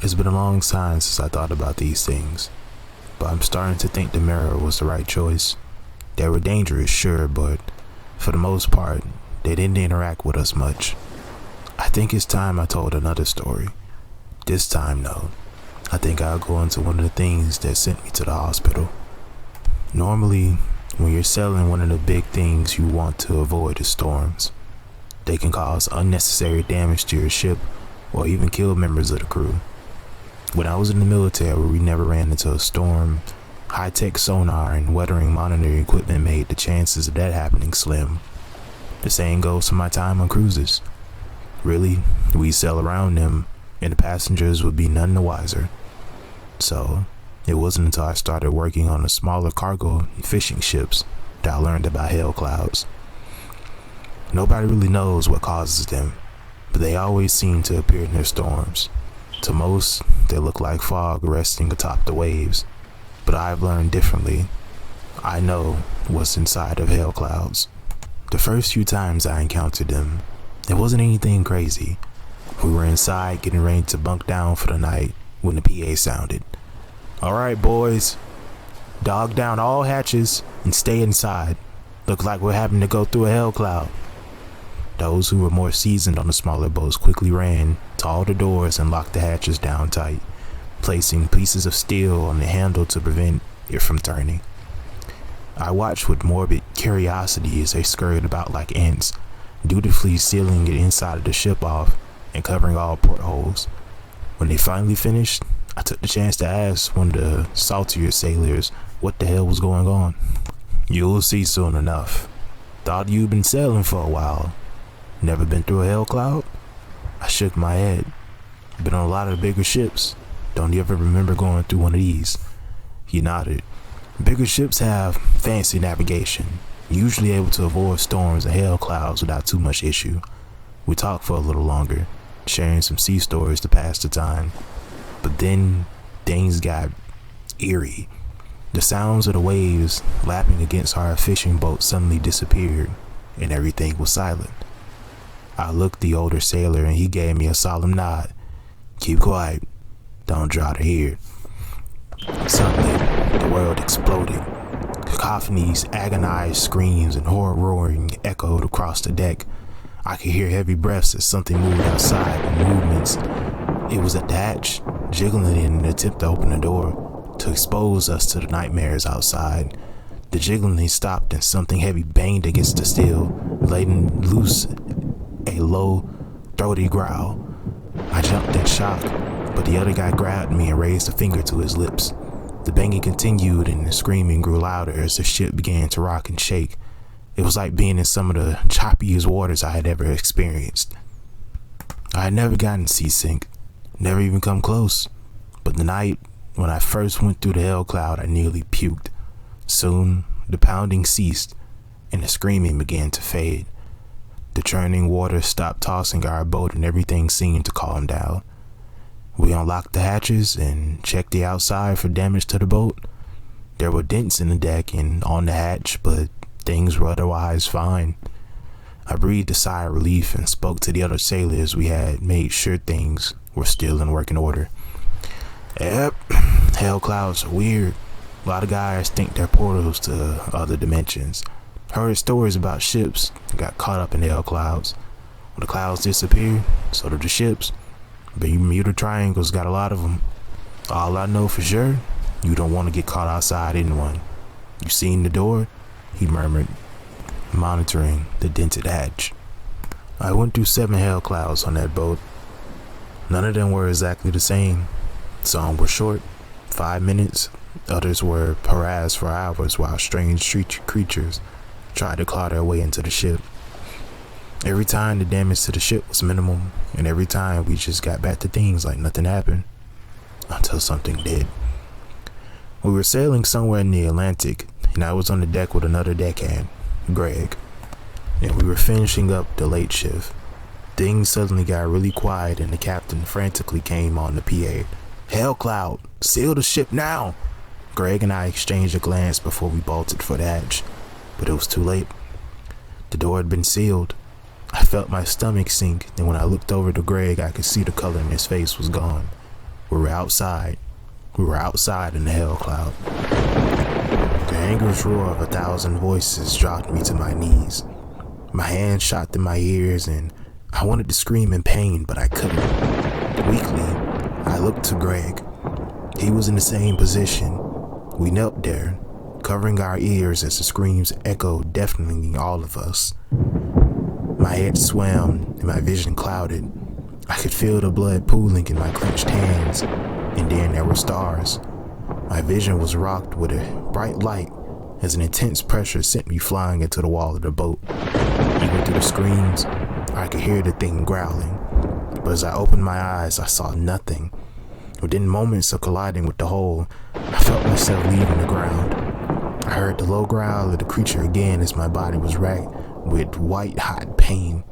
It's been a long time since I thought about these things, but I'm starting to think the mirror was the right choice. They were dangerous, sure, but for the most part, they didn't interact with us much. I think it's time I told another story. This time, though, I think I'll go into one of the things that sent me to the hospital. Normally, when you're sailing, one of the big things you want to avoid is storms. They can cause unnecessary damage to your ship or even kill members of the crew. When I was in the military, we never ran into a storm. High-tech sonar and weathering monitoring equipment made the chances of that happening slim. The same goes for my time on cruises. Really, we sail around them, and the passengers would be none the wiser. So, it wasn't until I started working on the smaller cargo and fishing ships that I learned about Hellclouds. Nobody really knows what causes them, but they always seem to appear near storms. To most, they look like fog resting atop the waves, but I've learned differently. I know what's inside of Hellclouds. The first few times I encountered them, it wasn't anything crazy. We were inside getting ready to bunk down for the night when the PA sounded. "All right, boys, dog down all hatches and stay inside. Looks like we're having to go through a Hellcloud." Those who were more seasoned on the smaller boats quickly ran to all the doors and locked the hatches down tight, placing pieces of steel on the handle to prevent it from turning. I watched with morbid curiosity as they scurried about like ants, dutifully sealing the inside of the ship off and covering all portholes. When they finally finished, I took the chance to ask one of the saltier sailors what the hell was going on. "You'll see soon enough. Thought you'd been sailing for a while. Never been through a Hellcloud?" I shook my head. "Been on a lot of bigger ships. Don't you ever remember going through one of these?" He nodded. "Bigger ships have fancy navigation, usually able to avoid storms and Hellclouds without too much issue." We talked for a little longer, sharing some sea stories to pass the time. But then things got eerie. The sounds of the waves lapping against our fishing boat suddenly disappeared, and everything was silent. I looked the older sailor and he gave me a solemn nod. "Keep quiet. Don't draw to hear." Suddenly, the world exploded. Cacophonies, agonized screams, and horror roaring echoed across the deck. I could hear heavy breaths as something moved outside with movements. It was at the hatch, jiggling in an attempt to open the door, to expose us to the nightmares outside. The jiggling stopped and something heavy banged against the steel, letting loose a low, throaty growl. I jumped in shock, but the other guy grabbed me and raised a finger to his lips. The banging continued and the screaming grew louder as the ship began to rock and shake. It was like being in some of the choppiest waters I had ever experienced. I had never gotten seasick, never even come close, but the night when I first went through the Hellcloud, I nearly puked. Soon, the pounding ceased and the screaming began to fade. The churning water stopped tossing our boat and everything seemed to calm down. We unlocked the hatches and checked the outside for damage to the boat. There were dents in the deck and on the hatch, but things were otherwise fine. I breathed a sigh of relief and spoke to the other sailors. We had made sure things were still in working order. "Yep, Hellclouds are weird. A lot of guys think they're portals to other dimensions. Heard stories about ships that got caught up in the Hellclouds. When the clouds disappear, so do the ships. Bermuda Triangle's got a lot of them. All I know for sure, you don't want to get caught outside in one." "You seen the door?" he murmured, monitoring the dented hatch. I went through 7 Hellclouds on that boat. None of them were exactly the same. Some were short, 5 minutes. Others were harassed for hours while strange creatures tried to claw their way into the ship. Every time the damage to the ship was minimal, and every time we just got back to things like nothing happened, until something did. We were sailing somewhere in the Atlantic, and I was on the deck with another deckhand, Greg, and we were finishing up the late shift. Things suddenly got really quiet and the captain frantically came on the PA. "Hellcloud, sail the ship now!" Greg and I exchanged a glance before we bolted for the hatch, but it was too late. The door had been sealed. I felt my stomach sink, and when I looked over to Greg, I could see the color in his face was gone. We were outside. We were outside in the Hellcloud. The anger's roar of 1,000 voices dropped me to my knees. My hands shot through my ears and I wanted to scream in pain, but I couldn't. Weakly, I looked to Greg. He was in the same position. We knelt there, covering our ears as the screams echoed, deafening all of us. My head swam and my vision clouded. I could feel the blood pooling in my clenched hands, and then there were stars. My vision was rocked with a bright light as an intense pressure sent me flying into the wall of the boat. Even through the screams, I could hear the thing growling, but as I opened my eyes, I saw nothing. Within moments of colliding with the hole, I felt myself leaving the ground. I heard the low growl of the creature again as my body was racked with white-hot pain,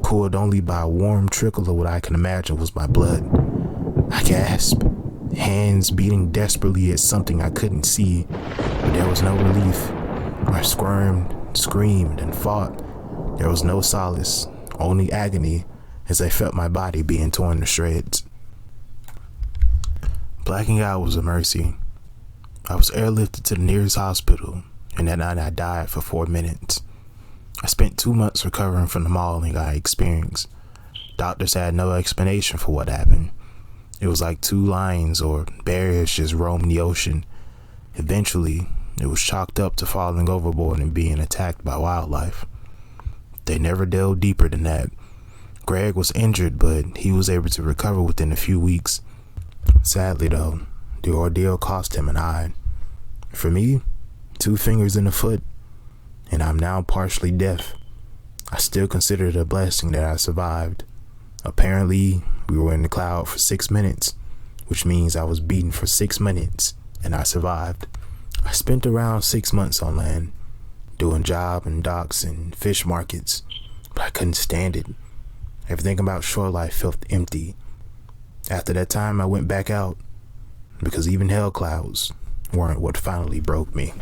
cooled only by a warm trickle of what I can imagine was my blood. I gasped, hands beating desperately at something I couldn't see, but there was no relief. I squirmed, screamed, and fought. There was no solace, only agony as I felt my body being torn to shreds. Blacking out was a mercy. I was airlifted to the nearest hospital, and that night I died for 4 minutes. I spent 2 months recovering from the mauling I experienced. Doctors had no explanation for what happened. It was like 2 lions or bears just roaming the ocean. Eventually, it was chalked up to falling overboard and being attacked by wildlife. They never delved deeper than that. Greg was injured, but he was able to recover within a few weeks. Sadly though, the ordeal cost him an eye. For me, 2 fingers and a foot, and I'm now partially deaf. I still consider it a blessing that I survived. Apparently, we were in the cloud for 6 minutes, which means I was beaten for 6 minutes, and I survived. I spent around 6 months on land, doing job in docks and fish markets, but I couldn't stand it. Everything about shore life felt empty. After that time, I went back out, because even Hellclouds weren't what finally broke me.